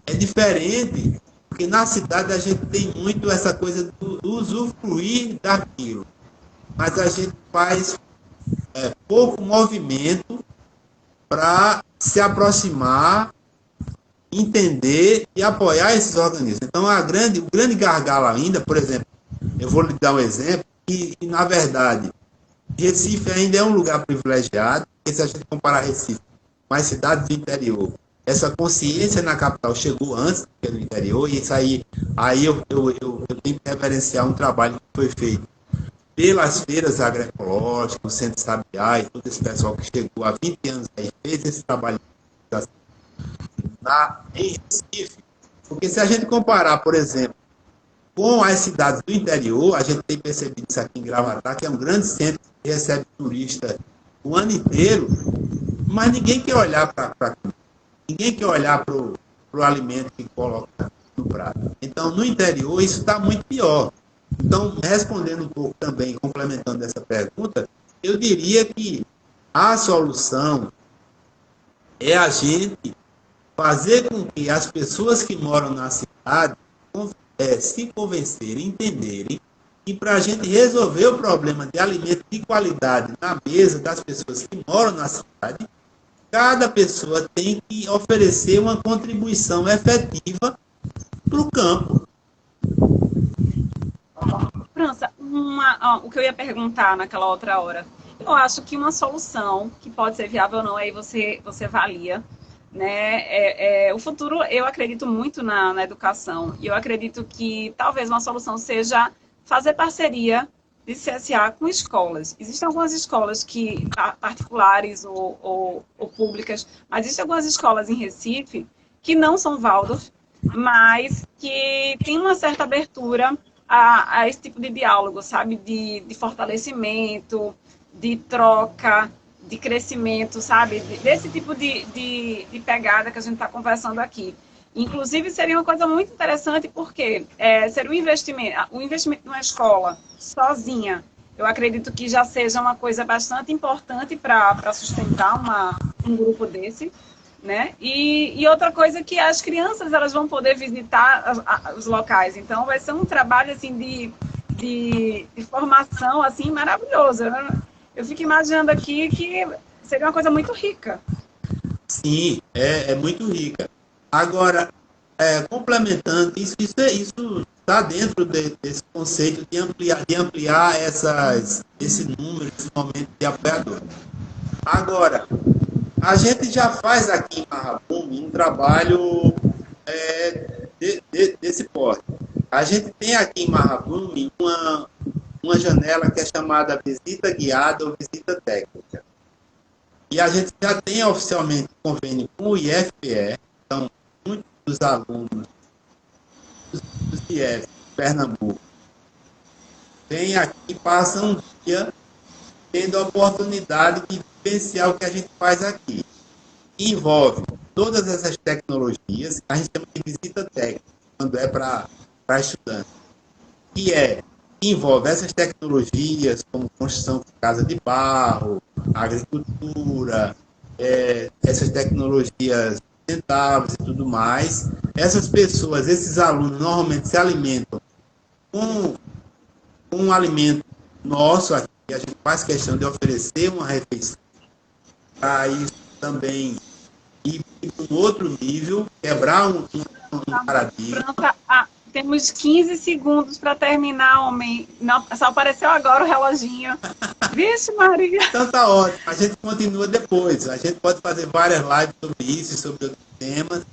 É diferente, porque na cidade a gente tem muito essa coisa do usufruir daquilo, mas a gente faz pouco movimento para se aproximar, entender e apoiar esses organismos. Então, o grande gargalo ainda, por exemplo, eu vou lhe dar um exemplo, que na verdade, Recife ainda é um lugar privilegiado, porque se a gente comparar Recife com as cidades do interior, essa consciência na capital chegou antes do que no interior, e isso aí eu tenho que reverenciar um trabalho que foi feito pelas feiras agroecológicas, o Centro Sabiá e todo esse pessoal que chegou há 20 anos aí, fez esse trabalho em Recife. Porque se a gente comparar, por exemplo, com as cidades do interior, a gente tem percebido isso aqui em Gravatá, que é um grande centro que recebe turista o ano inteiro, mas ninguém quer olhar para ninguém quer olhar para o alimento que coloca no prato. Então, no interior, isso está muito pior. Então, respondendo um pouco também, complementando essa pergunta, eu diria que a solução é a gente fazer com que as pessoas que moram na cidade se convencerem, entenderem que para a gente resolver o problema de alimento de qualidade na mesa das pessoas que moram na cidade, cada pessoa tem que oferecer uma contribuição efetiva para o campo. França, o que eu ia perguntar naquela outra hora, eu acho que uma solução que pode ser viável ou não, aí você avalia, né? O futuro, eu acredito muito na educação, e eu acredito que talvez uma solução seja fazer parceria de CSA com escolas. Existem algumas escolas que particulares ou públicas, mas existem algumas escolas em Recife que não são Waldorf, mas que tem uma certa abertura a esse tipo de diálogo, sabe? De fortalecimento, de troca, de crescimento, sabe? Desse tipo de pegada que a gente está conversando aqui. Inclusive, seria uma coisa muito interessante, porque seria o investimento numa escola sozinha, eu acredito que já seja uma coisa bastante importante para sustentar um grupo desse, né? E outra coisa que as crianças elas vão poder visitar os locais, então vai ser um trabalho assim de formação assim maravilhoso. Eu fico imaginando aqui que seria uma coisa muito rica. Sim, é muito rica. Agora, complementando, isso está dentro desse conceito de ampliar esse número, esse momento de apoiador. Agora, a gente já faz aqui em Marrabum um trabalho desse porte. A gente tem aqui em Marrabum uma janela que é chamada visita guiada ou visita técnica. E a gente já tem oficialmente convênio com o IFPE, então muitos dos alunos dos IF Pernambuco vêm aqui e passam um dia tendo a oportunidade de vivenciar o que a gente faz aqui. Envolve todas essas tecnologias, a gente chama de visita técnica, quando é para estudantes, que envolve essas tecnologias, como construção de casa de barro, agricultura, essas tecnologias sustentáveis e tudo mais. Essas pessoas, esses alunos, normalmente se alimentam com um alimento nosso aqui, a gente faz questão de oferecer uma refeição para isso também ir para um outro nível, quebrar um paradigma. Temos 15 segundos para terminar, homem. Não, só apareceu agora o reloginho. Vixe, Maria. Então tá ótimo. A gente continua depois. A gente pode fazer várias lives sobre isso e sobre outros temas.